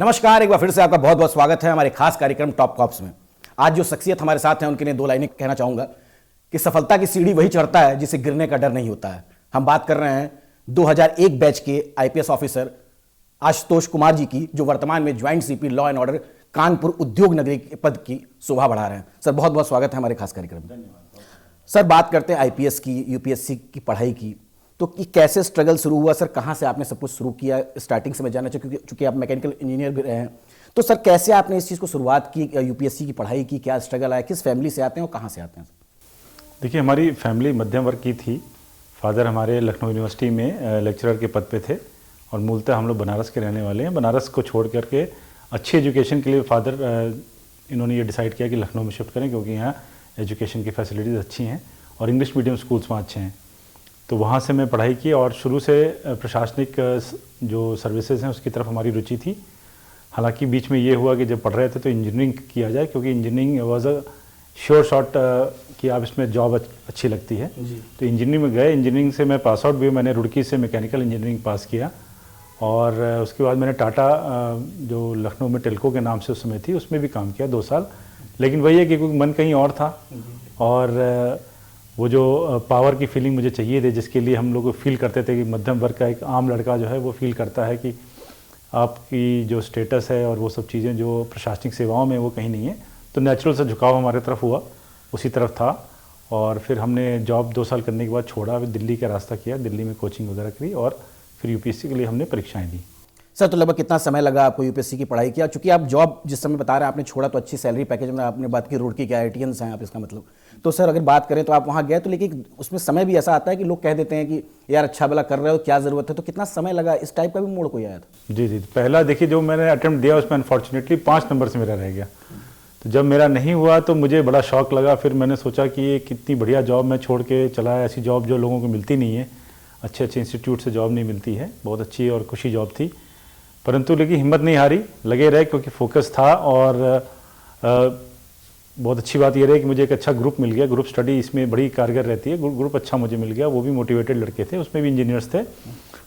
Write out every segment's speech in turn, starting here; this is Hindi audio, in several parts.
नमस्कार, एक बार फिर से आपका बहुत बहुत स्वागत है हमारे खास कार्यक्रम टॉप कॉप्स में। आज जो शख्सियत हमारे साथ हैं उनके लिए दो लाइनें कहना चाहूंगा कि सफलता की सीढ़ी वही चढ़ता है जिसे गिरने का डर नहीं होता है। हम बात कर रहे हैं 2001 बैच के आईपीएस ऑफिसर आशुतोष कुमार जी की, जो वर्तमान में joint CP law and order Kanpur उद्योग नगरी के पद की शोभा बढ़ा रहे हैं। सर बहुत बहुत स्वागत है हमारे खास कार्यक्रम में। धन्यवाद सर। बात करते हैं आईपीएस की, यूपीएससी की पढ़ाई की, तो कि कैसे स्ट्रगल शुरू हुआ सर, कहाँ से आपने सब कुछ शुरू किया? स्टार्टिंग से मैं जानना चाहूँ क्योंकि चूंकि आप मैकेनिकल इंजीनियर भी रहे हैं, तो सर कैसे आपने इस चीज़ को शुरुआत की, यूपीएससी की पढ़ाई की, क्या स्ट्रगल आया, किस फैमिली से आते हैं और कहाँ से आते हैं? देखिए, हमारी फैमिली मध्यम वर्ग की थी। फादर हमारे लखनऊ यूनिवर्सिटी में लेक्चरर के पद पे थे और मूलतः हम लोग बनारस के रहने वाले हैं। बनारस को छोड़ करके अच्छी एजुकेशन के लिए फादर इन्होंने ये डिसाइड किया कि लखनऊ में शिफ्ट करें, क्योंकि यहाँ एजुकेशन की फैसिलिटीज़ अच्छी हैं और इंग्लिश मीडियम स्कूल्स वहाँ अच्छे हैं। तो वहाँ से मैं पढ़ाई की और शुरू से प्रशासनिक जो सर्विसेज हैं उसकी तरफ हमारी रुचि थी। हालांकि बीच में ये हुआ कि जब पढ़ रहे थे तो इंजीनियरिंग किया जाए, क्योंकि engineering was a sure shot कि आप इसमें जॉब अच्छी लगती है। तो इंजीनियरिंग में गए। इंजीनियरिंग से मैं पास आउट भी, मैंने रुड़की से मैकेनिकल इंजीनियरिंग पास किया और उसके बाद मैंने टाटा जो लखनऊ में टेल्को के नाम से उस समय थी उसमें भी काम किया 2 साल। लेकिन वही है कि क्योंकि मन कहीं और था और वो जो पावर की फीलिंग मुझे चाहिए थी, जिसके लिए हम लोग फील करते थे कि मध्यम वर्ग का एक आम लड़का जो है वो फील करता है कि आपकी जो स्टेटस है और वो सब चीज़ें जो प्रशासनिक सेवाओं में वो कहीं नहीं है। तो नेचुरल सा झुकाव हमारे तरफ हुआ, उसी तरफ था। और फिर हमने जॉब 2 साल करने के बाद छोड़ा, फिर दिल्ली का रास्ता किया, दिल्ली में कोचिंग वगैरह करी और फिर यूपीएससी के लिए हमने परीक्षाएँ दी। सर तो लगभग कितना समय लगा आपको यूपीएससी की पढ़ाई किया? चूंकि आप जॉब जिस समय बता रहे हैं आपने छोड़ा तो अच्छी सैलरी पैकेज में आपने बात की, रुड़की के आईआईटीएंस हैं आप, इसका मतलब तो सर अगर बात करें तो आप वहाँ गए, तो लेकिन उसमें समय भी ऐसा आता है कि लोग कह देते हैं कि यार अच्छा भला कर रहे हो, क्या ज़रूरत है? तो कितना समय लगा? इस टाइप का भी मोड़ कोई आया था? जी, पहला देखिए जो मैंने अटेम्प्ट दिया उसमें अनफॉर्चुनेटली 5 नंबर से मेरा रह गया। तो जब मेरा नहीं हुआ तो मुझे बड़ा शौक लगा। फिर मैंने सोचा कि ये कितनी बढ़िया जॉब मैं छोड़ के चला है, ऐसी जॉब जो लोगों को मिलती नहीं है, अच्छे अच्छे इंस्टीट्यूट से जॉब नहीं मिलती है। बहुत अच्छी और खुशी जॉब थी, परंतु लेकिन हिम्मत नहीं हारी, लगे रहे क्योंकि फोकस था। और बहुत अच्छी बात ये रही कि मुझे एक अच्छा ग्रुप मिल गया। ग्रुप स्टडी इसमें बड़ी कारगर रहती है। ग्रुप अच्छा मुझे मिल गया, वो भी मोटिवेटेड लड़के थे, उसमें भी इंजीनियर्स थे।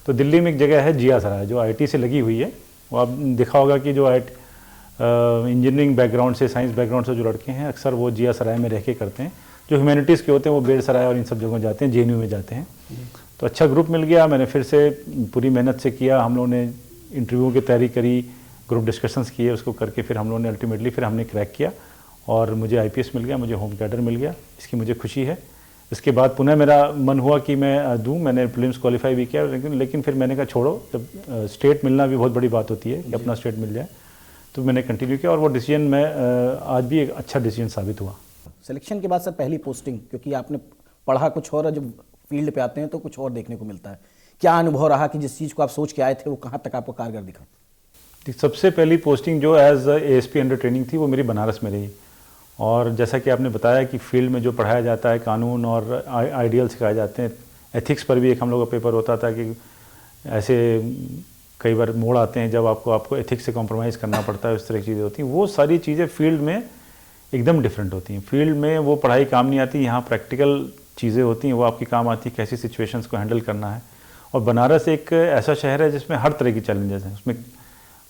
तो दिल्ली में एक जगह है जिया सराय, जो आईटी से लगी हुई है। वो आप देखा होगा कि जो इंजीनियरिंग बैकग्राउंड से, साइंस बैकग्राउंड से जो लड़के हैं अक्सर वो जिया सराय में रह के करते हैं। जो ह्यूमैनिटीज़ के होते हैं वो बेड़ सराय और इन सब जगहों जाते हैं, जेएनयू में जाते हैं। तो अच्छा ग्रुप मिल गया। मैंने फिर से पूरी मेहनत से किया। हम लोगों ने इंटरव्यू की तैयारी करी, ग्रुप डिस्कशंस किए, उसको करके फिर हम लोगों ने अल्टीमेटली फिर हमने क्रैक किया और मुझे आईपीएस मिल गया, मुझे होम कैडर मिल गया। इसकी मुझे खुशी है। इसके बाद पुनः मेरा मन हुआ कि मैं दूँ। मैंने प्रीलिम्स क्वालिफाई भी किया, लेकिन फिर मैंने कहा छोड़ो, जब स्टेट मिलना भी बहुत बड़ी बात होती है कि अपना स्टेट मिल जाए। तो मैंने कंटिन्यू किया और वो डिसीजन में आज भी एक अच्छा डिसीजन साबित हुआ। सिलेक्शन के बाद सर पहली पोस्टिंग, क्योंकि आपने पढ़ा कुछ और, जब फील्ड पे आते हैं तो कुछ और देखने को मिलता है। क्या अनुभव रहा कि जिस चीज़ को आप सोच के आए थे वो कहाँ तक आपको कारगर दिखा? सबसे पहली पोस्टिंग जो एज एएसपी अंडर ट्रेनिंग थी वो मेरी बनारस में रही। और जैसा कि आपने बताया कि फील्ड में जो पढ़ाया जाता है, कानून और आइडियल सिखाए जाते हैं, एथिक्स पर भी एक हम लोग का पेपर होता था कि ऐसे कई बार मोड़ आते हैं जब आपको एथिक्स से कॉम्प्रोमाइज़ करना पड़ता है, उस तरह की चीज़ें होती हैं। वो सारी चीज़ें फील्ड में एकदम डिफरेंट होती हैं। फील्ड में वो पढ़ाई काम नहीं आती, यहाँ प्रैक्टिकल चीज़ें होती हैं, वो आपकी काम आती है, कैसी सिचुएशंस को हैंडल करना है। और बनारस एक ऐसा शहर है जिसमें हर तरह की चैलेंजेस हैं।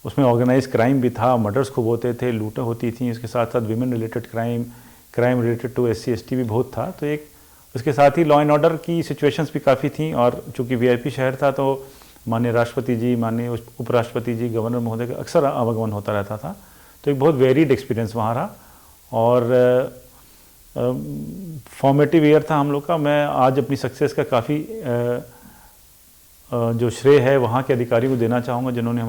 उसमें ऑर्गेनाइज क्राइम भी था, मर्डर्स खूब होते थे, लूटें होती थी। इसके साथ साथ women related crime related to SC ST भी बहुत था। तो एक उसके साथ ही लॉ एंड ऑर्डर की सिचुएशंस भी काफ़ी थी। और चूँकि VIP शहर था तो माननीय राष्ट्रपति जी, माननीय उपराष्ट्रपति जी, गवर्नर महोदय का अक्सर आवागमन होता रहता था। तो एक बहुत वेरिड एक्सपीरियंस वहाँ रहा और फॉर्मेटिव ईयर था हम लोग का। मैं आज अपनी सक्सेस का काफ़ी जो श्रेय है वहाँ के अधिकारी को देना चाहूँगा, जिन्होंने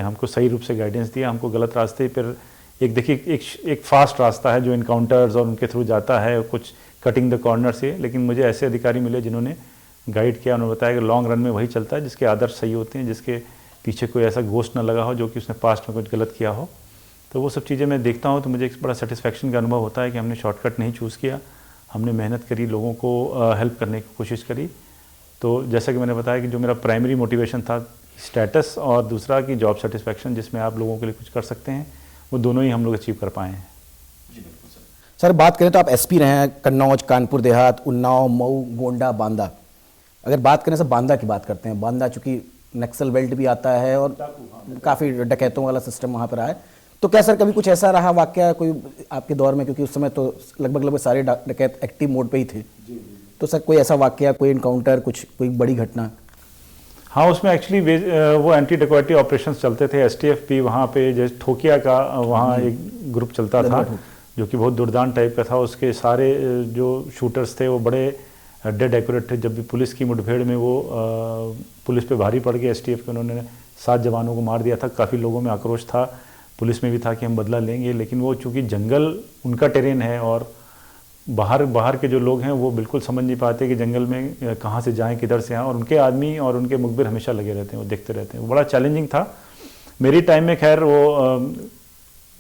हमको सही रूप से गाइडेंस दिया। हमको गलत रास्ते पर देखिए एक फास्ट रास्ता है जो इनकाउंटर्स और उनके थ्रू जाता है, कुछ कटिंग द कॉर्नर से। लेकिन मुझे ऐसे अधिकारी मिले जिन्होंने गाइड किया, उन्होंने बताया कि लॉन्ग रन में वही चलता है जिसके आदर्श सही होते हैं, जिसके पीछे कोई ऐसा घोस्ट न लगा हो जो कि उसने पास्ट में कुछ गलत किया हो। तो वो सब चीज़ें मैं देखता हूँ तो मुझे एक बड़ा सेटिस्फैक्शन का अनुभव होता है कि हमने शॉर्टकट नहीं चूज़ किया, हमने मेहनत करी, लोगों को हेल्प करने की कोशिश करी। तो जैसा कि मैंने बताया कि जो मेरा प्राइमरी मोटिवेशन था स्टेटस और दूसरा कि जॉब सेटिस्फैक्शन, जिसमें आप लोगों के लिए कुछ कर सकते हैं, वो दोनों ही हम लोग अचीव कर पाए हैं। जी बिल्कुल सर। बात करें तो आप SP रहे हैं कन्नौज, कानपुर देहात, उन्नाव, मऊ, गोंडा, बांदा। अगर बात करें सर बांदा की बात करते हैं। बांदा चूँकि नक्सल बेल्ट भी आता है और काफ़ी डकैतों वाला सिस्टम वहाँ पर रहा है। तो क्या सर कभी कुछ ऐसा रहा वाकया कोई आपके दौर में, क्योंकि उस समय तो लगभग सारे डकैत एक्टिव मोड पे ही थे, तो सर कोई ऐसा वाकया, कोई इनकाउंटर, कोई बड़ी घटना? हाँ, उसमें एक्चुअली वो एंटी डकैती ऑपरेशंस चलते थे। एसटीएफ भी वहाँ पे, जैसे ठोकिया का वहाँ एक ग्रुप चलता था जो कि बहुत दुर्दान टाइप का था। उसके सारे जो शूटर्स थे वो बड़े डेड एक्यूरेट थे। जब भी पुलिस की मुठभेड़ में वो पुलिस पे भारी पड़ गए एसटीएफ के, उन्होंने 7 जवानों को मार दिया था। काफ़ी लोगों में आक्रोश था, पुलिस में भी था कि हम बदला लेंगे, लेकिन वो चूँकि जंगल उनका टेरेन है और बाहर के जो लोग हैं वो बिल्कुल समझ नहीं पाते कि जंगल में कहाँ से जाएं, किधर से आएँ, और उनके आदमी और उनके मुखबिर हमेशा लगे रहते हैं, वो देखते रहते हैं। वो बड़ा चैलेंजिंग था। मेरी टाइम में खैर वो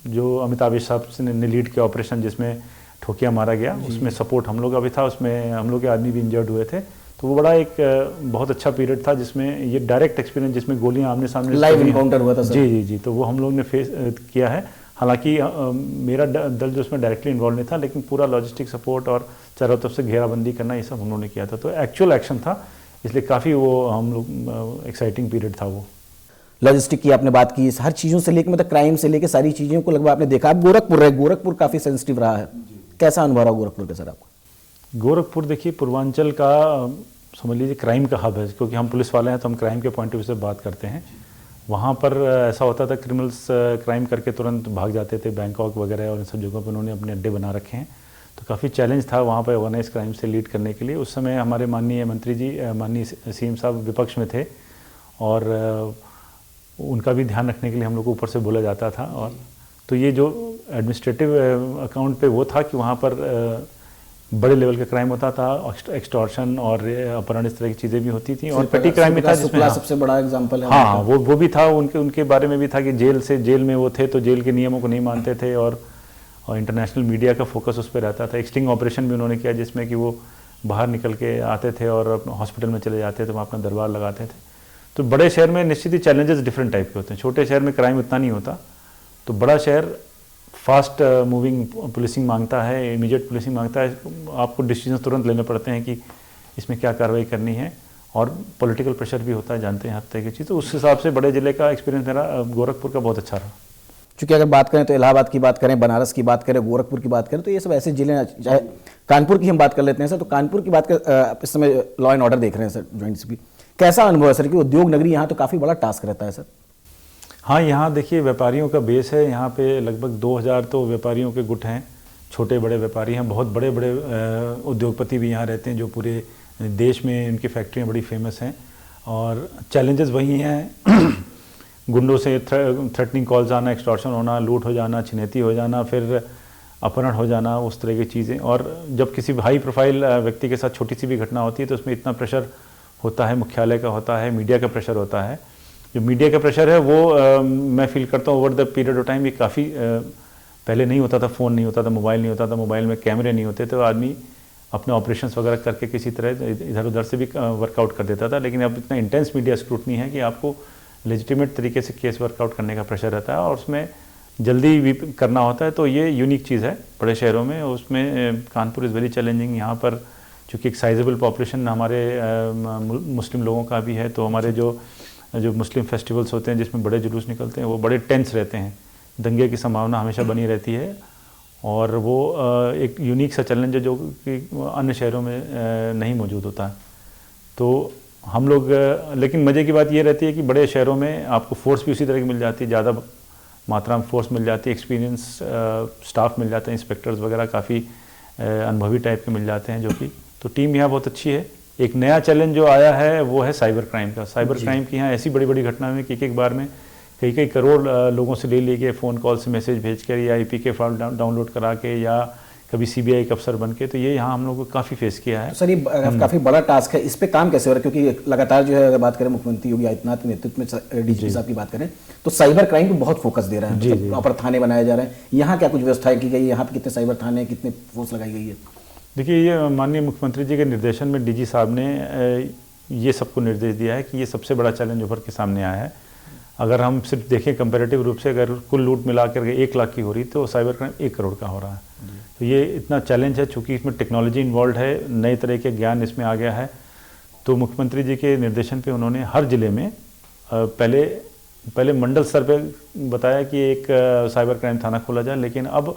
जो अमिताभ साहब ने लीड किया ऑपरेशन जिसमें ठोकिया मारा गया, उसमें सपोर्ट हम लोग का भी था, उसमें हम लोग के आदमी भी इंजर्ड हुए थे। तो वो बड़ा एक बहुत अच्छा पीरियड था जिसमें ये डायरेक्ट एक्सपीरियंस, जिसमें गोलियां आमने सामने लाइव इनकाउंटर हुआ था सर। जी, तो वो हम लोग ने फेस किया है। हालांकि मेरा दल जो उसमें डायरेक्टली इन्वॉल्व नहीं था, लेकिन पूरा लॉजिस्टिक सपोर्ट और चारों तरफ से घेराबंदी करना ये सब हम लोगों ने किया था। तो एक्चुअल एक्शन था, इसलिए काफ़ी वो हम लोग एक्साइटिंग पीरियड था वो। लॉजिस्टिक की आपने बात की, हर चीज़ों से लेकर मतलब क्राइम से लेकर सारी चीज़ों को लगभग आपने देखा। आप गोरखपुर रहे, गोरखपुर काफ़ी सेंसिटिव रहा है, कैसा अनुभव रहा गोरखपुर का सर आपको? गोरखपुर देखिए पूर्वांचल का समझ लीजिए क्राइम का हब है, क्योंकि हम पुलिस वाले हैं तो हम क्राइम के पॉइंट ऑफ व्यू से बात करते हैं। वहाँ पर ऐसा होता था क्रिमिनल्स क्राइम करके तुरंत भाग जाते थे, बैंकॉक वगैरह और इन सब जगहों पर उन्होंने अपने अड्डे बना रखे हैं। तो काफ़ी चैलेंज था वहाँ पर ऑर्गेनाइज क्राइम से लीड करने के लिए। उस समय हमारे माननीय मंत्री जी, माननीय सीएम साहब विपक्ष में थे और उनका भी ध्यान रखने के लिए हम लोग को ऊपर से बोला जाता था। और तो ये जो एडमिनिस्ट्रेटिव अकाउंट पे वो था कि वहाँ पर बड़े लेवल का क्राइम होता था, एक्सटॉर्शन और अपहरण, इस तरह की चीज़ें भी होती थी। और पेटी क्राइम भी था जिसमें सबसे बड़ा एग्जांपल है। हाँ, वो भी था। उनके बारे में भी था कि जेल में वो थे तो जेल के नियमों को नहीं मानते थे और इंटरनेशनल मीडिया का फोकस उस पर रहता था। एक स्टिंग ऑपरेशन भी उन्होंने किया जिसमें कि वो बाहर निकल के आते थे और हॉस्पिटल में चले जाते थे, वहाँ अपना दरबार लगाते थे। तो बड़े शहर में निश्चित ही चैलेंजेस डिफरेंट टाइप के होते हैं। छोटे शहर में क्राइम उतना नहीं होता, तो बड़ा शहर फास्ट मूविंग पुलिसिंग मांगता है, इमीडिएट पुलिसिंग मांगता है। आपको डिसीजन तुरंत लेने पड़ते हैं कि इसमें क्या कार्रवाई करनी है, और पॉलिटिकल प्रेशर भी होता है, जानते हैं हर तरह की चीज़। तो उस हिसाब से बड़े ज़िले का एक्सपीरियंस मेरा गोरखपुर का बहुत अच्छा रहा। चूँकि अगर बात करें तो इलाहाबाद की बात करें, बनारस की बात करें, गोरखपुर की बात करें, तो ये सब ऐसे जिले, चाहे कानपुर की हम बात कर लेते हैं सर, तो कानपुर की बात कर, इस समय लॉ एंड ऑर्डर देख रहे हैं सर, जॉइंट सीपी, कैसा अनुभव है सर कि उद्योग नगरी यहाँ तो काफ़ी बड़ा टास्क रहता है सर? हाँ, यहाँ देखिए व्यापारियों का बेस है। यहाँ पे लगभग 2000 तो व्यापारियों के गुट हैं, छोटे बड़े व्यापारी हैं। बहुत बड़े बड़े उद्योगपति भी यहाँ रहते हैं जो पूरे देश में इनकी फैक्ट्रियाँ बड़ी फेमस हैं। और चैलेंजेस वही हैं गुंडों से थ्रेटनिंग कॉल्स आना, एक्सटॉर्शन होना, लूट हो जाना, छिनैती हो जाना, फिर अपहरण हो जाना, उस तरह की चीज़ें। और जब किसी हाई प्रोफाइल व्यक्ति के साथ छोटी सी भी घटना होती है तो उसमें इतना प्रेशर होता है, मुख्यालय का होता है, मीडिया का प्रेशर होता है। जो मीडिया का प्रेशर है वो मैं फील करता हूँ over the period of time ये काफ़ी पहले नहीं होता था। फ़ोन नहीं होता था, मोबाइल नहीं होता था, मोबाइल में कैमरे नहीं होते थे, तो आदमी अपने ऑपरेशंस वगैरह करके किसी तरह इधर उधर से भी वर्कआउट कर देता था। लेकिन अब इतना इंटेंस मीडिया स्क्रूटनी है कि आपको लेजिटिमेट तरीके से केस वर्कआउट करने का प्रेशर रहता है और उसमें जल्दी भी करना होता है। तो ये यूनिक चीज़ है बड़े शहरों में। उसमें कानपुर इज़ वेरी चैलेंजिंग। यहाँ पर चूँकि एक साइजेबल पॉपुलेशन हमारे मुस्लिम लोगों का भी है, तो हमारे जो मुस्लिम फेस्टिवल्स होते हैं जिसमें बड़े जुलूस निकलते हैं वो बड़े टेंस रहते हैं, दंगे की संभावना हमेशा बनी रहती है। और वो एक यूनिक सा चैलेंज है जो कि अन्य शहरों में नहीं मौजूद होता है। तो हम लोग, लेकिन मज़े की बात ये रहती है कि बड़े शहरों में आपको फोर्स भी उसी तरह की मिल जाती है, ज़्यादा मात्रा में फोर्स मिल जाती है, एक्सपीरियंस स्टाफ मिल जाते हैं, इंस्पेक्टर्स वगैरह काफ़ी अनुभवी टाइप के मिल जाते हैं जो कि, तो टीम यहाँ बहुत अच्छी है। एक नया चैलेंज जो आया है वो है साइबर क्राइम का। साइबर क्राइम की यहाँ ऐसी बड़ी बड़ी घटना में कि एक बार में कई करोड़ लोगों से ले लिए फ़ोन कॉल से मैसेज भेज कर या IP के फाइल डाउनलोड करा के या कभी CBI के अफसर बन के, तो ये यहाँ हम लोग को काफ़ी फेस किया है। तो सर ये काफ़ी बड़ा टास्क है, इस पे काम कैसे हो रहा है? क्योंकि लगातार जो है अगर बात करें मुख्यमंत्री योगी आदित्यनाथ के नेतृत्व में DGP साहब की बात करें तो साइबर क्राइम पे बहुत फोकस दे रहे हैं, प्रॉपर थाने बनाए जा रहे हैं। यहाँ क्या कुछ व्यवस्थाएं की गई है? यहाँ पे कितने साइबर थाने, कितने फोर्स लगाई गई है? देखिए, ये माननीय मुख्यमंत्री जी के निर्देशन में DG साहब ने ये सबको निर्देश दिया है कि ये सबसे बड़ा चैलेंज उभर के सामने आया है। अगर हम सिर्फ देखें कंपैरेटिव रूप से, अगर कुल लूट मिला कर 1 लाख की हो रही तो साइबर क्राइम 1 करोड़ का हो रहा है। तो ये इतना चैलेंज है, चूँकि इसमें टेक्नोलॉजी इन्वॉल्व है, नए तरह के ज्ञान इसमें आ गया है। तो मुख्यमंत्री जी के निर्देशन पे उन्होंने हर ज़िले में पहले मंडल स्तर पे बताया कि एक साइबर क्राइम थाना खोला जाए, लेकिन अब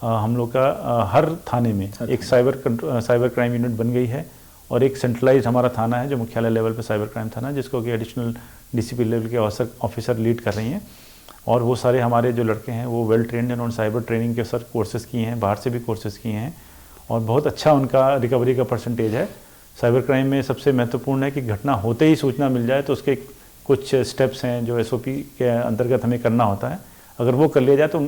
हम लोग का हर थाने में एक साइबर क्राइम यूनिट बन गई है और एक सेंट्रलाइज हमारा थाना है जो मुख्यालय लेवल पे साइबर क्राइम थाना, जिसको कि एडिशनल डीसीपी लेवल के ऑफिसर लीड कर रही हैं। और वो सारे हमारे जो लड़के हैं वो वेल ट्रेंड हैं, उन्होंने साइबर ट्रेनिंग के सर कोर्सेज़ किए हैं, बाहर से भी कोर्सेज़ किए हैं और बहुत अच्छा उनका रिकवरी का परसेंटेज है। साइबर क्राइम में सबसे महत्वपूर्ण है कि घटना होते ही सूचना मिल जाए, तो उसके कुछ स्टेप्स हैं जो एसओपी के अंतर्गत हमें करना होता है। अगर वो कर लिया जाए तो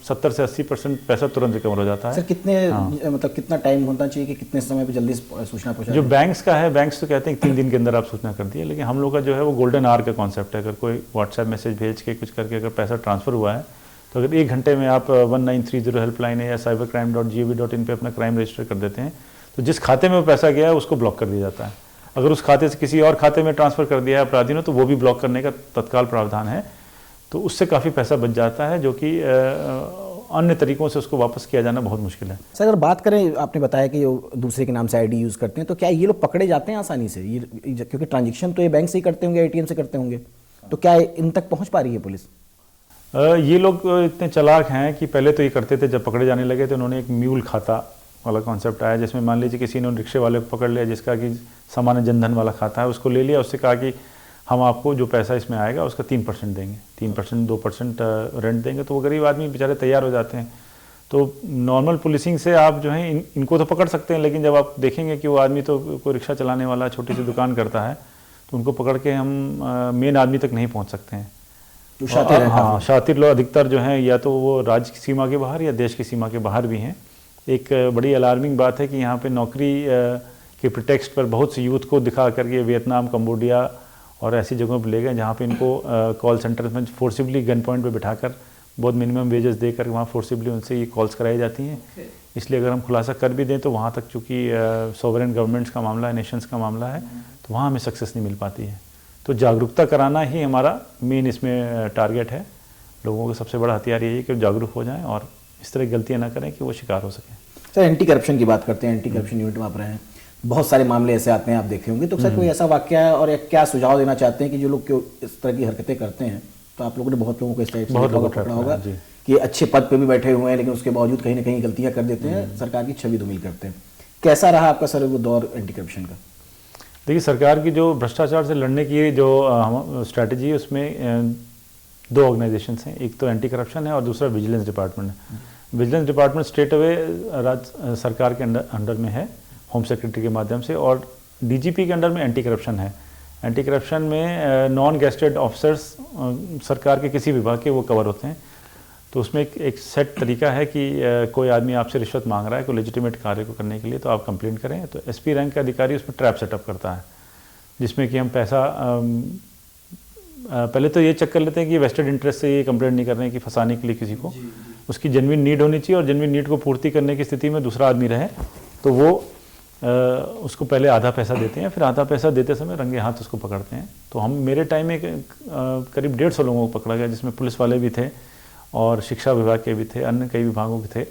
70 से 80% पैसा तुरंत रिकवर हो जाता है। सर मतलब कितना टाइम होना चाहिए कि कितने समय पे जल्दी सूचना पहुंचा? जो बैंक्स का है, बैंक्स तो कहते हैं कि 3 दिन के अंदर आप सूचना कर दिए, लेकिन हम लोग का जो है वो गोल्डन आवर का कॉन्सेप्ट है। अगर कोई व्हाट्सएप मैसेज भेज के कुछ करके अगर पैसा ट्रांसफ़र हुआ है तो अगर 1 घंटे में आप 1930 हेल्पलाइन है या cybercrime.gov.in पे अपना क्राइम रजिस्टर कर देते हैं तो जिस खाते में वो पैसा गया है उसको ब्लॉक कर दिया जाता है। अगर उस खाते से किसी और खाते में ट्रांसफ़र कर दिया है अपराधी ने तो वो भी ब्लॉक करने का तत्काल प्रावधान है। तो उससे काफ़ी पैसा बच जाता है, जो कि अन्य तरीकों से उसको वापस किया जाना बहुत मुश्किल है। सर अगर बात करें, आपने बताया कि जो दूसरे के नाम से आईडी यूज़ करते हैं, तो क्या ये लोग पकड़े जाते हैं आसानी से? ये क्योंकि ट्रांजेक्शन तो ये बैंक से ही करते होंगे, एटीएम से करते होंगे, तो क्या इन तक पहुंच पा रही है पुलिस? ये लोग इतने चालाक हैं कि पहले तो ये करते थे, जब पकड़े जाने लगे तो उन्होंने एक म्यूल खाता वाला कॉन्सेप्ट आया, जिसमें मान लीजिए किसी ने रिक्शे वाले को पकड़ लिया जिसका कि सामान्य जनधन वाला खाता है, उसको ले लिया, उससे कहा कि हम आपको जो पैसा इसमें आएगा उसका 3% देंगे, 3% 2% रेंट देंगे। तो वो गरीब आदमी बेचारे तैयार हो जाते हैं। तो नॉर्मल पुलिसिंग से आप जो है इनको तो पकड़ सकते हैं, लेकिन जब आप देखेंगे कि वो आदमी तो कोई रिक्शा चलाने वाला छोटी सी दुकान करता है तो उनको पकड़ के हम मेन आदमी तक नहीं पहुँच सकते हैं। तो शातिर हैं? हाँ, शातिर लोग अधिकतर जो हैं या तो वो राज्य की सीमा के बाहर या देश की सीमा के बाहर भी हैं। एक बड़ी अलार्मिंग बात है कि यहाँ पे नौकरी के प्रिटेक्स्ट पर बहुत से यूथ को दिखा करके वियतनाम, कंबोडिया और ऐसी जगहों पर ले गए जहाँ पे इनको कॉल सेंटर में फोर्सिबली गन पॉइंट पे बिठाकर बहुत मिनिमम वेजेस देकर वहाँ फोर्सिबली उनसे ये कॉल्स कराई जाती हैं। इसलिए अगर हम खुलासा कर भी दें तो वहाँ तक चूँकि सॉवरेन गवर्नमेंट्स का मामला है, नेशंस का मामला है, तो वहाँ हमें सक्सेस नहीं मिल पाती है। तो जागरूकता कराना ही हमारा मेन इसमें टारगेट है। लोगों का सबसे बड़ा हथियार यही है कि जागरूक हो जाएं और इस तरह की गलतियां ना करें कि वो शिकार हो सकें। सर एंटी करप्शन की बात करते हैं, एंटी करप्शन यूनिट में आप रहे हैं, बहुत सारे मामले ऐसे आते हैं, आप देखे होंगे, तो सर कोई ऐसा वाक्य है और क्या सुझाव देना चाहते हैं कि जो लोग इस तरह की हरकतें करते हैं? तो आप लोगों ने बहुत लोगों को इस टाइप से पकड़ा होगा कि अच्छे पद पे भी बैठे हुए हैं लेकिन उसके बावजूद कहीं ना कहीं गलतियां कर देते हैं, सरकार की छवि धूमिल करते हैं। कैसा रहा आपका सर वो दौर एंटी करप्शन का? देखिए, सरकार की जो भ्रष्टाचार से लड़ने की जो स्ट्रैटेजी है उसमें 2 ऑर्गेनाइजेशंस हैं, एक तो एंटी करप्शन है और दूसरा विजिलेंस डिपार्टमेंट है। विजिलेंस डिपार्टमेंट स्टेट अवे राज्य सरकार के अंडर में है, होम सेक्रेटरी के माध्यम से, और डीजीपी के अंडर में एंटी करप्शन है। एंटी करप्शन में नॉन गेस्टेड ऑफिसर्स सरकार के किसी विभाग के वो कवर होते हैं। तो उसमें एक सेट तरीका है कि कोई आदमी आपसे रिश्वत मांग रहा है कोई लेजिटिमेट कार्य को करने के लिए, तो आप कंप्लेंट करें। तो एसपी रैंक का अधिकारी उसमें ट्रैप सेटअप करता है, जिसमें कि हम पैसा पहले तो ये चेक कर लेते हैं कि वेस्टेड इंटरेस्ट से ये कंप्लेंट नहीं कर रहे हैं कि फंसाने के लिए किसी को। उसकी जेन्युइन नीड होनी चाहिए और जेन्युइन नीड को पूर्ति करने की स्थिति में दूसरा आदमी रहे तो वो उसको पहले आधा पैसा देते हैं, फिर आधा पैसा देते समय रंगे हाथ उसको पकड़ते हैं। तो हम मेरे टाइम में करीब 150 लोगों को पकड़ा गया, जिसमें पुलिस वाले भी थे और शिक्षा विभाग के भी थे, अन्य कई विभागों के थे,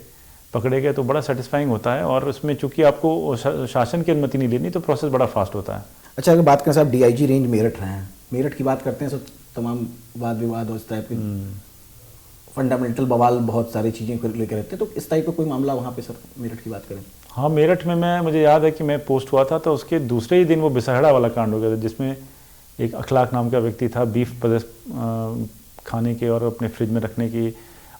पकड़े गए। तो बड़ा सेटिस्फाइंग होता है और उसमें चूंकि आपको शासन की अनुमति नहीं लेनी तो प्रोसेस बड़ा फास्ट होता है। अच्छा, अगर बात करें साहब, डीआईजी रेंज मेरठ रहे हैं, मेरठ की बात करते हैं तो तमाम वाद विवाद और इस टाइप के फंडामेंटल बवाल बहुत सारी चीज़ें लेकर रहते हैं, तो इस टाइप का कोई मामला वहाँ पे सर मेरठ की बात करें? हाँ, मेरठ में मुझे याद है कि मैं पोस्ट हुआ था तो उसके दूसरे ही दिन वो बिसहड़ा वाला कांड हो गया था, जिसमें एक अखलाक नाम का व्यक्ति था, बीफ खाने के और अपने फ्रिज में रखने की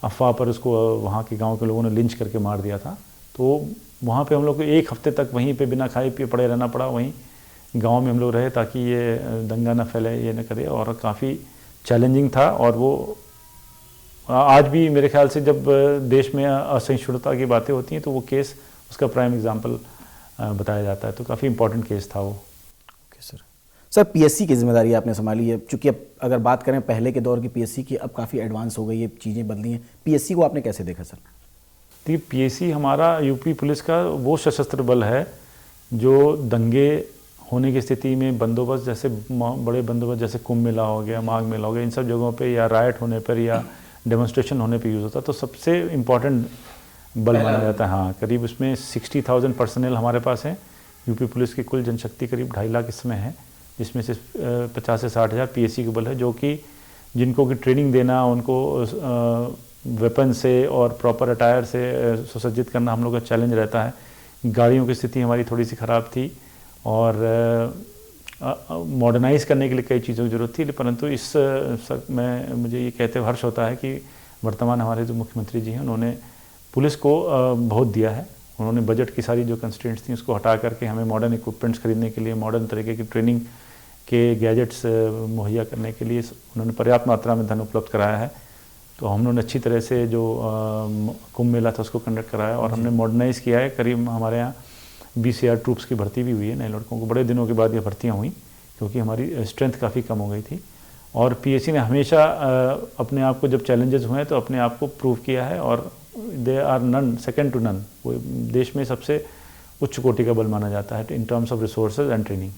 अफवाह पर उसको वहाँ के गांव के लोगों ने लिंच करके मार दिया था। तो वहाँ पे हम लोग को 1 हफ्ते तक वहीं पे बिना खाए पिए पड़े रहना पड़ा, वहीं गांव में हम लोग रहे ताकि ये दंगा न फैले, ये न करे, और काफ़ी चैलेंजिंग था। और वो आज भी मेरे ख्याल से जब देश में असहिष्णुता की बातें होती हैं तो वो केस उसका प्राइम एग्जाम्पल बताया जाता है। तो काफ़ी इंपॉर्टेंट केस था वो। ओके सर पीएससी की जिम्मेदारी आपने संभाली है, चूँकि अब अगर बात करें पहले के दौर की पीएससी की, अब काफ़ी एडवांस हो गई है, चीज़ें बदली हैं। पीएससी को आपने कैसे देखा सर? देखिए, पीएससी हमारा यूपी पुलिस का वो सशस्त्र बल है जो दंगे होने की स्थिति में बंदोबस्त, जैसे बड़े बंदोबस्त जैसे कुंभ मेला हो गया, माघ मेला हो गया, इन सब जगहों पे या राइट होने पर या डेमोन्स्ट्रेशन होने पे यूज़ होता है। तो सबसे इम्पॉर्टेंट बल माना जाता है। हाँ, करीब उसमें 60,000 पर्सनल हमारे पास हैं। यूपी पुलिस की कुल जनशक्ति करीब 2.5 लाख इस समय है। जिसमें से 50 से 60 हज़ार PSC के बल है, जो कि जिनको की ट्रेनिंग देना, उनको वेपन से और प्रॉपर अटायर से सुसज्जित करना हम लोग का चैलेंज रहता है। गाड़ियों की स्थिति हमारी थोड़ी सी ख़राब थी और मॉडर्नाइज़ करने के लिए कई चीज़ों की ज़रूरत थी, परंतु इस में मुझे ये कहते हुए हर्ष होता है कि वर्तमान हमारे जो मुख्यमंत्री जी हैं उन्होंने पुलिस को बहुत दिया है। उन्होंने बजट की सारी जो कंस्ट्रेंट्स थी उसको हटा करके हमें मॉडर्न इक्विपमेंट्स खरीदने के लिए, मॉडर्न तरीके की ट्रेनिंग के गैजेट्स मुहैया करने के लिए उन्होंने पर्याप्त मात्रा में धन उपलब्ध कराया है। तो हम लोगों ने अच्छी तरह से जो कुंभ मेला था उसको कंडक्ट कराया और हमने मॉडर्नाइज़ किया है। करीब हमारे यहाँ 20,000 ट्रूप्स की भर्ती भी हुई है, नए लड़कों को। बड़े दिनों के बाद ये भर्तियाँ हुई क्योंकि हमारी स्ट्रेंथ काफ़ी कम हो गई थी। और PSC ने हमेशा अपने आप को जब चैलेंजेस हुए तो अपने आप को प्रूव किया है और they are none second to none. वो देश में सबसे उच्च कोटि का बल माना जाता है in terms of resources and training.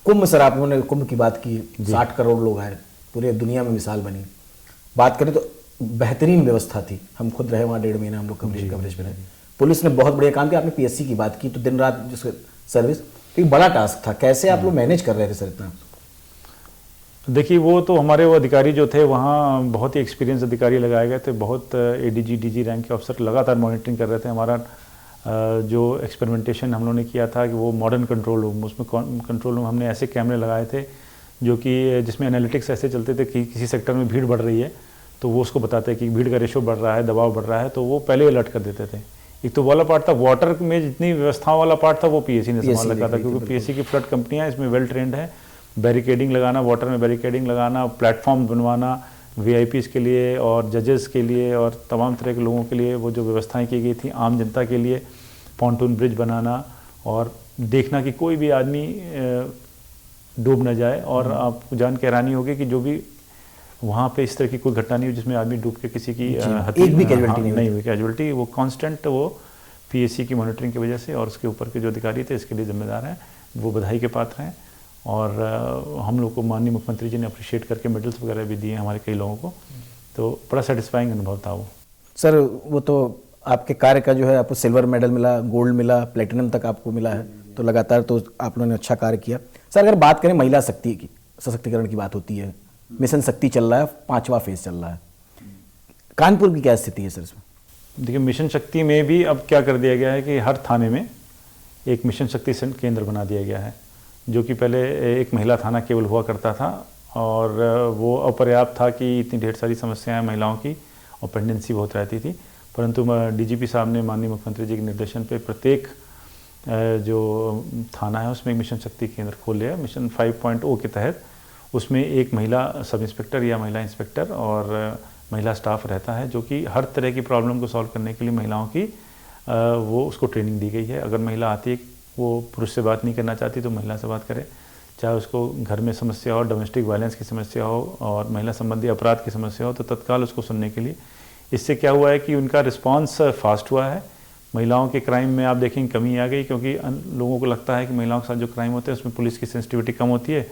Kumbh, sir आपने कुंभ की बात की, 60 करोड़ लोग आए, पूरे दुनिया में मिसाल बनी। बात करें तो बेहतरीन व्यवस्था थी, हम खुद रहे वहाँ 1.5 महीना, हम लोग कवरेज में रहे। पुलिस ने बहुत बढ़िया काम किया। आपने PSC की बात की तो दिन रात जिसका सर्विस, एक बड़ा टास्क था, कैसे आप लोग मैनेज कर रहे थे सर इतना? देखिए, वो तो हमारे वो अधिकारी जो थे वहाँ बहुत ही एक्सपीरियंस अधिकारी लगाए गए थे। बहुत ADG DG रैंक के अफसर लगातार मॉनिटरिंग कर रहे थे। हमारा जो एक्सपेरिमेंटेशन हम लोगों ने किया था कि वो मॉडर्न कंट्रोल रूम, उसमें कंट्रोल रूम हमने ऐसे कैमरे लगाए थे जो कि जिसमें एनालिटिक्स ऐसे चलते थे कि किसी सेक्टर में भीड़ बढ़ रही है तो वो उसको बताते हैं कि भीड़ का रेशो बढ़ रहा है, दबाव बढ़ रहा है, तो वो पहले अलर्ट कर देते थे। एक तो वाला पार्ट था, वाटर में जितनी व्यवस्थाओं वाला पार्ट था वो PSC ने संभाल रखा था, क्योंकि PSC की फ्लड कंपनियाँ इसमें वेल ट्रेंड है। बैरिकेडिंग लगाना, वाटर में बैरिकेडिंग लगाना, प्लेटफॉर्म बनवाना VIPs के लिए और जजेस के लिए और तमाम तरह के लोगों के लिए वो जो व्यवस्थाएं की गई थी, आम जनता के लिए पॉन्टून ब्रिज बनाना और देखना कि कोई भी आदमी डूब न जाए। और आपको जान के हैरानी होगी कि जो भी वहाँ पे इस तरह की कोई घटना नहीं हुई जिसमें आदमी डूब के किसी की एक भी कैजुअल्टी नहीं हुई। कैजुअल्टी वो कांस्टेंट वो PSC की मॉनिटरिंग की वजह से और उसके ऊपर के जो अधिकारी थे इसके लिए जिम्मेदार हैं, वो बधाई के पात्र हैं। और हम लोग को माननीय मुख्यमंत्री जी ने अप्रिशिएट करके मेडल्स वगैरह भी दिए हमारे कई लोगों को, तो बड़ा सेटिस्फाइंग अनुभव था वो। सर वो तो आपके कार्य का जो है आपको सिल्वर मेडल मिला, गोल्ड मिला, प्लेटिनम तक आपको मिला है, तो लगातार तो आप लोगों ने अच्छा कार्य किया। सर अगर बात करें महिला शक्ति की, सशक्तिकरण की बात होती है, मिशन शक्ति चल रहा है, 5वां फेज चल रहा है, कानपुर की क्या स्थिति है सर इसमें? देखिए, मिशन शक्ति में भी अब क्या कर दिया गया है कि हर थाने में एक मिशन शक्ति केंद्र बना दिया गया है, जो कि पहले एक महिला थाना केवल हुआ करता था और वो अपर्याप्त था कि इतनी ढेर सारी समस्याएं महिलाओं की और पेंडेंसी बहुत रहती थी। परंतु DGP साहब ने माननीय मुख्यमंत्री जी के निर्देशन पे प्रत्येक जो थाना है उसमें एक मिशन शक्ति केंद्र खोल लिया। मिशन 5.0 के तहत उसमें एक महिला सब इंस्पेक्टर या महिला इंस्पेक्टर और महिला स्टाफ रहता है, जो कि हर तरह की प्रॉब्लम को सॉल्व करने के लिए महिलाओं की वो उसको ट्रेनिंग दी गई है। अगर महिला आती है, वो पुरुष से बात नहीं करना चाहती तो महिला से बात करे, चाहे उसको घर में समस्या हो, डोमेस्टिक वायलेंस की समस्या हो और महिला संबंधी अपराध की समस्या हो, तो तत्काल उसको सुनने के लिए। इससे क्या हुआ है कि उनका रिस्पांस फास्ट हुआ है। महिलाओं के क्राइम में आप देखेंगे कमी आ गई, क्योंकि लोगों को लगता है कि महिलाओं के साथ जो क्राइम होते हैं उसमें पुलिस की सेंसिटिविटी कम होती है,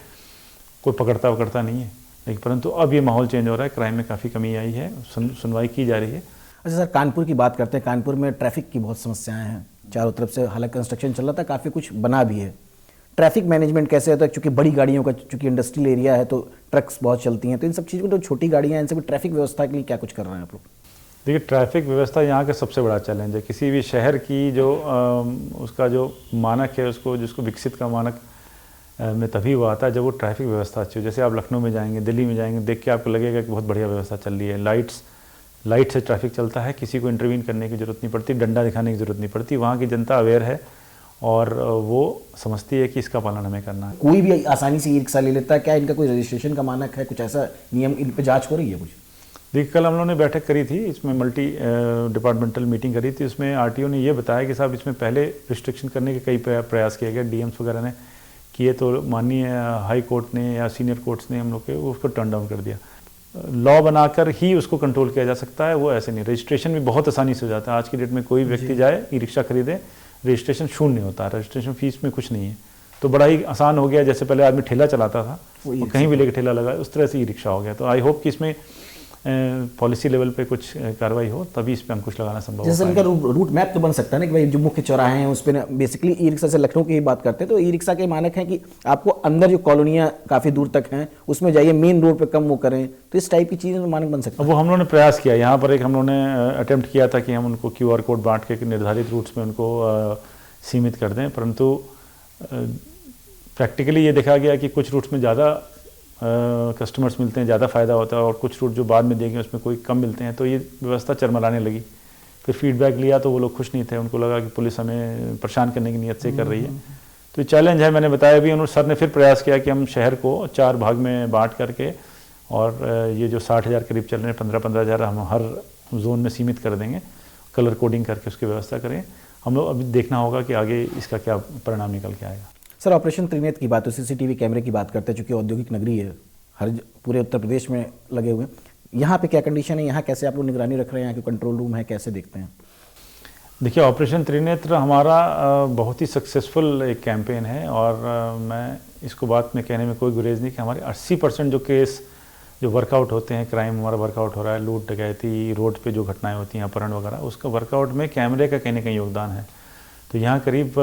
कोई पकड़ता नहीं है, लेकिन परंतु अब ये माहौल चेंज हो रहा है, क्राइम में काफ़ी कमी आई है, सुनवाई की जा रही है। अच्छा सर, कानपुर की बात करते हैं। कानपुर में ट्रैफिक की बहुत समस्याएं हैं चारों तरफ से, हालांकि कंस्ट्रक्शन चल रहा था, काफ़ी कुछ बना भी है। ट्रैफिक मैनेजमेंट कैसे होता है? चूँकि बड़ी गाड़ियों का, चूँकि इंडस्ट्रियल एरिया है तो ट्रक्स बहुत चलती हैं, तो इन सब चीज़ों को, तो छोटी गाड़ियाँ हैं, इन सब ट्रैफिक व्यवस्था के लिए क्या कुछ कर रहे हैं आप लोग? देखिए, ट्रैफिक व्यवस्था यहाँ का सबसे बड़ा चैलेंज है। किसी भी शहर की जो उसका जो मानक है, उसको जिसको विकसित का मानक में तभी वो आता है जब वो ट्रैफिक व्यवस्था अच्छी हो। जैसे आप लखनऊ में जाएंगे, दिल्ली में जाएंगे, देख के आपको लगेगा कि बहुत बढ़िया व्यवस्था चल रही है। लाइट से ट्रैफिक चलता है, किसी को इंटरवीन करने की ज़रूरत नहीं पड़ती, डंडा दिखाने की ज़रूरत नहीं पड़ती। वहाँ की जनता अवेयर है और वो समझती है कि इसका पालन हमें करना है। कोई भी आसानी से ई रिक्शा ले लेता है, क्या इनका कोई रजिस्ट्रेशन का मानक है, कुछ ऐसा नियम, इन पर जाँच हो रही है कुछ? देखिए, कल हम लोगों ने बैठक करी थी, इसमें मल्टी डिपार्टमेंटल मीटिंग करी थी। उसमें RTO ने ये बताया कि साहब इसमें पहले रिस्ट्रिक्शन करने के कई प्रयास किए गए, DMs वगैरह ने किए, तो माननीय हाई कोर्ट ने या सीनियर कोर्ट्स ने हम लोग के उसको टर्न डाउन कर दिया। लॉ बनाकर ही उसको कंट्रोल किया जा सकता है, वो ऐसे नहीं। रजिस्ट्रेशन भी बहुत आसानी से हो जाता है। आज की डेट में कोई व्यक्ति जाए ई रिक्शा खरीदे, रजिस्ट्रेशन शून्य होता है, रजिस्ट्रेशन फीस में कुछ नहीं है, तो बड़ा ही आसान हो गया। जैसे पहले आदमी ठेला चलाता था और कहीं भी लेकर ठेला लगा, उस तरह से ई रिक्शा हो गया। तो आई होप कि इसमें पॉलिसी लेवल पे कुछ कार्रवाई हो तभी इस पे अंकुश लगाना संभव हो जैसे पाएगा। इनका रूट मैप तो बन सकता है ना कि भाई जो मुख्य चौराहे हैं उस पर बेसिकली ई रिक्शा से लखनऊ की ही बात करते हैं तो ई रिक्शा के मानक हैं कि आपको अंदर जो कॉलोनियाँ काफ़ी दूर तक हैं उसमें जाइए, मेन रोड पे कम वो करें, तो इस टाइप की चीज़ें मानक बन सकता अब वो हम लोगों ने प्रयास किया, यहाँ पर एक हम लोगों ने अटेम्प्ट किया था कि हम उनको QR कोड बांट के निर्धारित रूट्स में उनको सीमित कर दें, परंतु प्रैक्टिकली ये देखा गया कि कुछ रूट्स में ज़्यादा कस्टमर्स मिलते हैं, ज़्यादा फ़ायदा होता है, और कुछ रूट जो बाद में देंगे उसमें कोई कम मिलते हैं, तो ये व्यवस्था चरमराने लगी। फिर फीडबैक लिया तो वो लोग खुश नहीं थे, उनको लगा कि पुलिस हमें परेशान करने की नीयत से कर रही है। तो ये चैलेंज है, मैंने बताया भी, उन्होंने सर ने फिर प्रयास किया कि हम शहर को 4 भाग में बांट करके और ये जो 60,000 करीब चल रहे हैं 15-15 हज़ार हम हर जोन में सीमित कर देंगे, कलर कोडिंग करके उसकी व्यवस्था करें। हम लोग अभी देखना होगा कि आगे इसका क्या परिणाम निकल के आएगा। सर ऑपरेशन त्रिनेत्र की बात हो, CCTV कैमरे की बात करते हैं, चूँकि औद्योगिक नगरी है, हर पूरे उत्तर प्रदेश में लगे हुए हैं, यहाँ पे क्या कंडीशन है, यहाँ कैसे आप लोग निगरानी रख रहे हैं, यहाँ के कंट्रोल रूम है, कैसे देखते हैं? देखिए, ऑपरेशन त्रिनेत्र हमारा बहुत ही सक्सेसफुल एक कैंपेन है, और मैं इसको बात में कहने में कोई गुरेज नहीं कि हमारे 80% जो केस जो वर्कआउट होते हैं, क्राइम हमारा वर्कआउट हो रहा है, लूट डकैती, रोड पे जो घटनाएं होती हैं, अपहरण वगैरह, उसका वर्कआउट में कैमरे का कहीं ना कहीं योगदान है। तो यहाँ करीब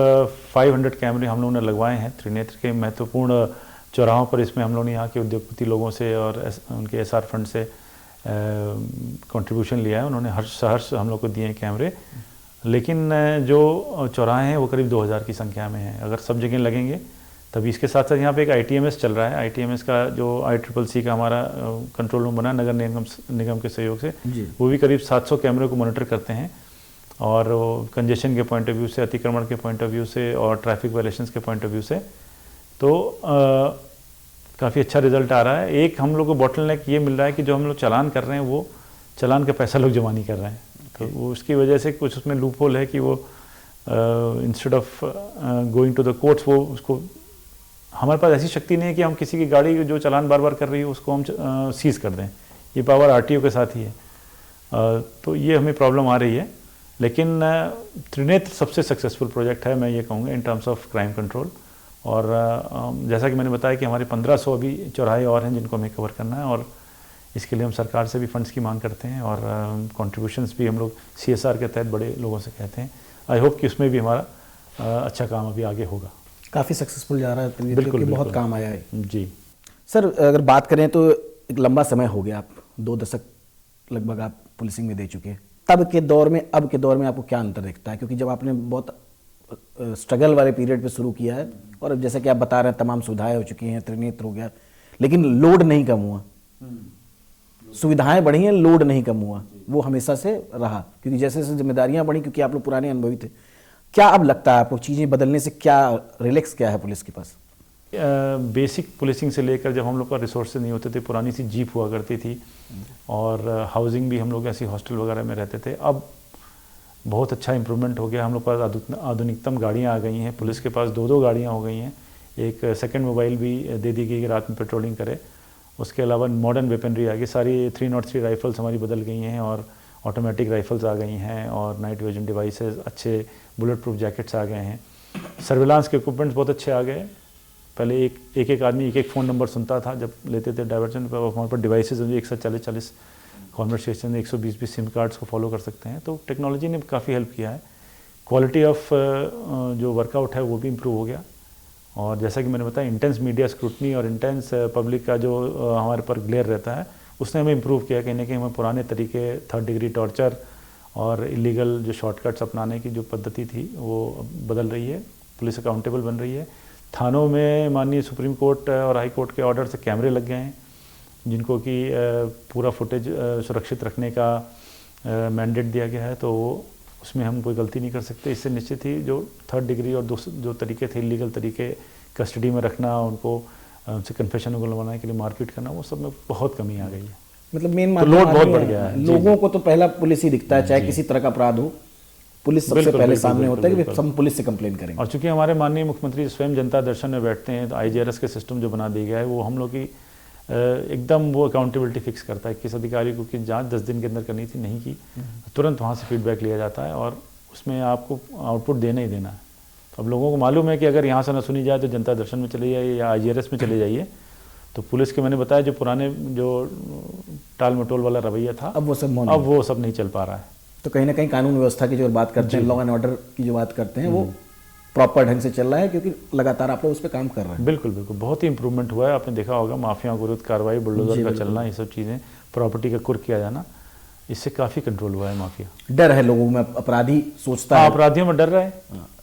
500 कैमरे हम लोगों ने लगवाए हैं त्रिनेत्र के महत्वपूर्ण चौराहों पर। इसमें हम लोगों ने यहाँ के उद्योगपति लोगों से और उनके SR फंड से कंट्रीब्यूशन लिया है, उन्होंने हर हम लोग को दिए हैं कैमरे। लेकिन जो चौराहे हैं वो करीब 2000 की संख्या में हैं, अगर सब जगह लगेंगे तभी। इसके साथ साथ यहाँ पे एक ITMS चल रहा है, ITMS का जो ICCC का हमारा कंट्रोल रूम बना नगर निगम के सहयोग से, वो भी करीब 700 कैमरे को मॉनिटर करते हैं, और कंजेशन के पॉइंट ऑफ व्यू से, अतिक्रमण के पॉइंट ऑफ व्यू से, और ट्रैफिक वायलेशंस के पॉइंट ऑफ व्यू से, तो काफ़ी अच्छा रिजल्ट आ रहा है। एक हम लोग को बॉटलनेक ये मिल रहा है कि जो हम लोग चालान कर रहे हैं वो चालान का पैसा लोग जमा नहीं कर रहे हैं, तो वो उसकी वजह से कुछ उसमें लूप होल है कि वो instead of going to the courts, वो उसको, हमारे पास ऐसी शक्ति नहीं है कि हम किसी की गाड़ी जो चालान बार बार कर रही है उसको हम सीज कर दें, ये पावर RTO के साथ ही है। तो ये हमें प्रॉब्लम आ रही है, लेकिन त्रिनेत्र सबसे सक्सेसफुल प्रोजेक्ट है, मैं ये कहूँगा, in terms of crime control. और जैसा कि मैंने बताया कि हमारे 1500 अभी चौराहे और हैं जिनको हमें कवर करना है, और इसके लिए हम सरकार से भी फंड्स की मांग करते हैं, और कंट्रीब्यूशंस भी हम लोग CSR के तहत बड़े लोगों से कहते हैं। आई होप कि उसमें भी हमारा अच्छा काम अभी आगे होगा। काफ़ी सक्सेसफुल जा रहा है, बिल्कुल, बहुत काम आया है जी। सर अगर बात करें तो एक लंबा समय हो गया, आप 2 दशक लगभग आप पुलिसिंग में दे चुके हैं। तब के दौर में अब के दौर में आपको क्या अंतर दिखता है? क्योंकि जब आपने बहुत स्ट्रगल वाले पीरियड पे शुरू किया है, और अब जैसे कि आप बता रहे हैं तमाम सुविधाएं हो चुकी हैं, त्रिनेत्र हो गया, लेकिन लोड नहीं कम हुआ। सुविधाएं बढ़ी हैं, लोड नहीं कम हुआ, वो हमेशा से रहा, क्योंकि जैसे जैसे जिम्मेदारियां बढ़ी, क्योंकि आप लोग पुराने अनुभवी थे। क्या अब लगता है आपको चीज़ें बदलने से क्या रिलैक्स क्या है पुलिस के पास? बेसिक पुलिसिंग से लेकर जब हम लोग का रिसोर्सेज नहीं होते थे, पुरानी सी जीप हुआ करती थी, और हाउसिंग भी हम लोग ऐसी हॉस्टल वगैरह में रहते थे। अब बहुत अच्छा इंप्रूवमेंट हो गया, हम लोग के पास आधुनिकतम गाड़ियाँ आ गई हैं, पुलिस के पास 2-2 गाड़ियाँ हो गई हैं, एक सेकंड मोबाइल भी दे दी गई कि रात में पेट्रोलिंग करे। उसके अलावा मॉडर्न वेपनरी आ गई, सारी 303 राइफल्स हमारी बदल गई हैं, और ऑटोमेटिक राइफल्स आ गई हैं, और नाइट विजन डिवाइसेस, अच्छे बुलेट प्रूफ जैकेट्स आ गए हैं। सर्विलांस के इक्विपमेंट्स बहुत अच्छे आ गए। पहले एक आदमी एक फ़ोन नंबर सुनता था जब लेते थे डाइवर्जन पर, हमारे पर डिवाइसेज 140 कॉन्वर्सेशन, 120 सिम कार्ड्स को फॉलो कर सकते हैं। तो टेक्नोलॉजी ने काफ़ी हेल्प किया है। क्वालिटी ऑफ जो वर्कआउट है वो भी इम्प्रूव हो गया, और जैसा कि मैंने बताया, इंटेंस मीडिया स्क्रूटनी और इंटेंस पब्लिक का जो हमारे पर ग्लेयर रहता है, उसने हमें इम्प्रूव किया। कहीं ना कहीं हमें पुराने तरीके, 3rd डिग्री टॉर्चर और इलीगल जो शॉर्टकट्स अपनाने की जो पद्धति थी वो बदल रही है, पुलिस अकाउंटेबल बन रही है। थानों में माननीय सुप्रीम कोर्ट और हाई कोर्ट के ऑर्डर से कैमरे लग गए हैं, जिनको कि पूरा फुटेज सुरक्षित रखने का मैंडेट दिया गया है, तो उसमें हम कोई गलती नहीं कर सकते। इससे निश्चित ही जो 3rd डिग्री और जो तरीके थे, इलीगल तरीके, कस्टडी में रखना, उनको उनसे कन्फेशन बनवाने के लिए मारपीट करना, वो सब में बहुत कमी आ गई है। मतलब मेन तो लोड बहुत बढ़ गया है। लोगों को तो पहला पुलिस ही दिखता है, चाहे किसी तरह का अपराध हो, पुलिस सबसे पहले सामने होता है कि हम पुलिस से कंप्लेन करेंगे। और चूंकि हमारे माननीय मुख्यमंत्री स्वयं जनता दर्शन में बैठते हैं, तो IGRS के सिस्टम जो बना दिया गया है, वो हम लोग की एकदम वो अकाउंटेबिलिटी फिक्स करता है। किस अधिकारी को की जांच 10 दिन के अंदर करनी थी, नहीं की, तुरंत वहाँ से फीडबैक लिया जाता है, और उसमें आपको आउटपुट देना ही देना है। तो अब लोगों को मालूम है कि अगर यहाँ से ना सुनी जाए तो जनता दर्शन में चले जाइए या IGRS में चले जाइए, तो पुलिस के मैंने बताया जो पुराने जो टाल मटोल वाला रवैया था अब वो सब मौन अब वो सब नहीं चल पा रहा है। तो कहीं ना कहीं कानून व्यवस्था की जो बात करते हैं, लॉ एंड ऑर्डर की जो बात करते हैं, वो प्रॉपर ढंग से चल रहा है क्योंकि लगातार आप लोग उस पर काम कर रहे हैं। बिल्कुल बिल्कुल, बहुत ही इंप्रूवमेंट हुआ है। आपने देखा होगा माफियाओं के विरुद्ध कार्रवाई, बुलडोजर का चलना, ये सब चीज़ें, प्रॉपर्टी का कुर्क किया जाना, इससे काफ़ी कंट्रोल हुआ है माफिया। डर है लोगों में, अपराधी सोचता है, अपराधियों में डर रहे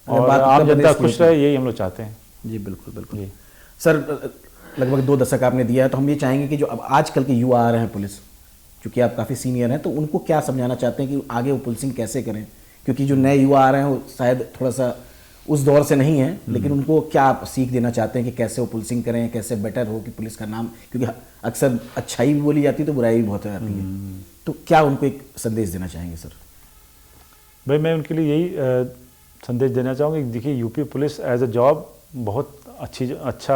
और बात आम उत्तर जनता प्रदेश खुश की रहे, यही हम लोग चाहते हैं। जी बिल्कुल बिल्कुल। जी सर, लगभग 2 दशक आपने दिया है, तो हम ये चाहेंगे कि जो अब आजकल के युवा आ रहे हैं पुलिस, क्योंकि आप काफ़ी सीनियर हैं, तो उनको क्या समझाना चाहते हैं कि आगे वो पुलिसिंग कैसे करें? क्योंकि जो नए युवा आ रहे हैं वो शायद थोड़ा सा उस दौर से नहीं है, लेकिन उनको क्या आप सीख देना चाहते हैं कि कैसे वो पुलिसिंग करें, कैसे बेटर हो कि पुलिस का नाम, क्योंकि अक्सर अच्छाई भी बोली जाती है तो बुराई भी बहुत हो जाती है, तो क्या उनको एक संदेश देना चाहेंगे सर? भाई मैं उनके लिए यही संदेश देना चाहूँगा कि देखिए UP police as a job बहुत अच्छा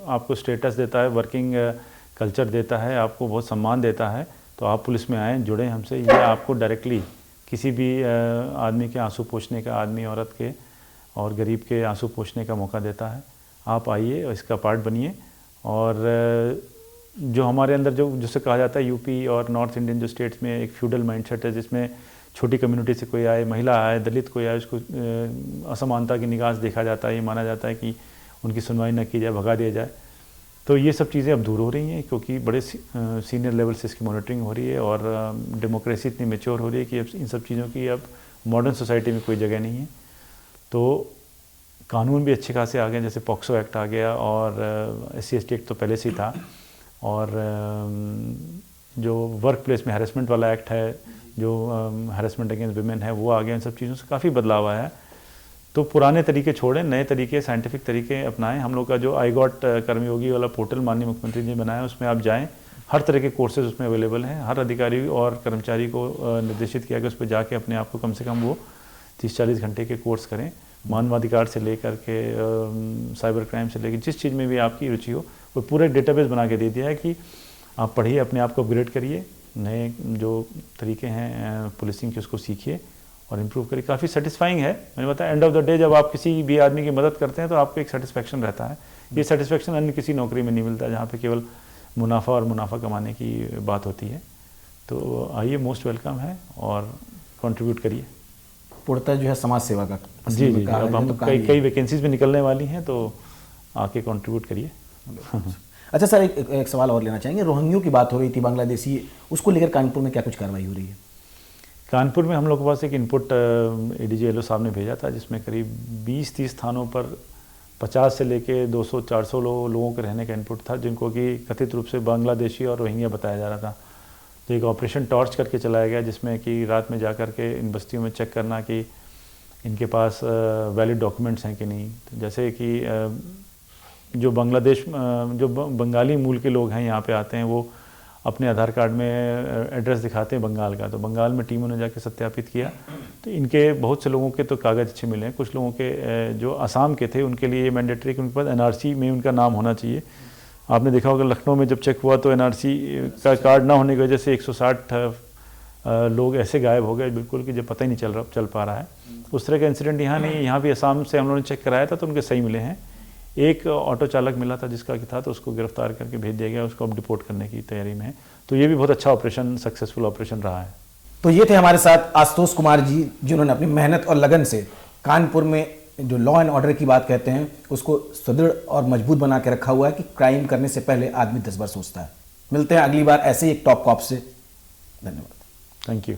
आपको स्टेटस देता है, वर्किंग कल्चर देता है, आपको बहुत सम्मान देता है। तो आप पुलिस में आएँ, जुड़ें हमसे। ये आपको डायरेक्टली किसी भी आदमी के आंसू पोंछने का, आदमी औरत के और गरीब के आंसू पोंछने का मौका देता है। आप आइए और इसका पार्ट बनिए। और जो हमारे अंदर जो जिसे कहा जाता है यूपी और नॉर्थ इंडियन जो स्टेट्स में एक फ्यूडल माइंडसेट है, जिसमें छोटी कम्युनिटी से कोई आए, महिला आए, दलित कोई आए, उसको असमानता की निगाह से देखा जाता है, ये माना जाता है कि उनकी सुनवाई न की जाए, भगा दिया जाए। तो ये सब चीज़ें अब दूर हो रही हैं क्योंकि बड़े सीनियर लेवल से इसकी मॉनिटरिंग हो रही है और डेमोक्रेसी इतनी मैच्योर हो रही है कि अब इन सब चीज़ों की अब मॉडर्न सोसाइटी में कोई जगह नहीं है। तो कानून भी अच्छे खासे आ गए, जैसे पॉक्सो एक्ट आ गया और SC/ST एक्ट तो पहले से ही था, और जो वर्क प्लेस में हैरेसमेंट वाला एक्ट है, जो हैरेसमेंट अगेंस्ट विमेन है, वो आ गया। इन सब चीज़ों से काफ़ी बदलाव आया है। तो पुराने तरीके छोड़ें, नए तरीके, साइंटिफिक तरीके अपनाएं। हम लोग का जो आई गॉट कर्मयोगी वाला पोर्टल माननीय मुख्यमंत्री जी ने बनाया, उसमें आप जाएं, हर तरह के कोर्सेज उसमें अवेलेबल हैं। हर अधिकारी और कर्मचारी को निर्देशित किया कि उस पर जाके अपने आप को कम से कम वो 30-40 घंटे के कोर्स करें। मानवाधिकार से लेकर के साइबर क्राइम से लेकर जिस चीज़ में भी आपकी रुचि हो, वो पूरा डेटाबेस बना के दे दिया है कि आप पढ़िए, अपने आप को अपग्रेड करिए, नए जो तरीके हैं पुलिसिंग के उसको सीखिए और इम्प्रूव करिए। काफ़ी सेटिस्फाइंग है। मैंने बताया एंड ऑफ द डे जब आप किसी भी आदमी की मदद करते हैं तो आपको एक सेटिस्फैक्शन रहता है। ये सेटिस्फैक्शन अन्य किसी नौकरी में नहीं मिलता, जहाँ पे केवल मुनाफा और मुनाफा कमाने की बात होती है। तो आइए, मोस्ट वेलकम है और कंट्रीब्यूट करिए। पूर्णतः जो है समाज सेवा का जी जी, अब हम कई वैकेंसीज में निकलने वाली हैं, तो आके कंट्रीब्यूट करिए। अच्छा सर, एक सवाल और लेना चाहेंगे। रोहिंग्यों की बात हो रही थी, बांग्लादेशी, उसको लेकर कानपुर में क्या कुछ कार्रवाई हो रही है? कानपुर में हम लोग के पास एक इनपुट ADG LO साहब ने भेजा था, जिसमें करीब 20-30 स्थानों पर 50 से लेके 200-400 लोगों के रहने का इनपुट था, जिनको कि कथित रूप से बांग्लादेशी और रोहिंग्या बताया जा रहा था। तो एक ऑपरेशन टॉर्च करके चलाया गया, जिसमें कि रात में जा कर के इन बस्तियों में चेक करना कि इनके पास वैलिड डॉक्यूमेंट्स हैं कि नहीं। तो जैसे कि जो जो बंगाली मूल के लोग हैं यहाँ पे आते हैं, वो अपने आधार कार्ड में एड्रेस दिखाते हैं बंगाल का। तो बंगाल में टीमों ने जाके सत्यापित किया, तो इनके बहुत से लोगों के तो कागज़ अच्छे मिले हैं। कुछ लोगों के जो असम के थे, उनके लिए ये मैंडेटरी कि उनके पास NRC में उनका नाम होना चाहिए। आपने देखा होगा लखनऊ में जब चेक हुआ तो NRC का कार्ड ना होने की वजह से 160 लोग ऐसे गायब हो गए बिल्कुल कि जब पता ही नहीं चल पा रहा है। उस तरह का इंसिडेंट यहाँ नहीं, यहाँ भी असम से हम लोगों ने चेक कराया था तो उनके सही मिले हैं। एक ऑटो चालक मिला था जिसका कि था, तो उसको गिरफ्तार करके भेज दिया गया, उसको अब डिपोर्ट करने की तैयारी में है। तो ये भी बहुत अच्छा ऑपरेशन, सक्सेसफुल ऑपरेशन रहा है। तो ये थे हमारे साथ आशुतोष कुमार जी, जिन्होंने अपनी मेहनत और लगन से कानपुर में जो लॉ एंड ऑर्डर की बात कहते हैं उसको सुदृढ़ और मजबूत बना के रखा हुआ है कि क्राइम करने से पहले आदमी 10 बार सोचता है। मिलते हैं अगली बार ऐसे ही एक टॉप कॉप से। धन्यवाद। Thank you.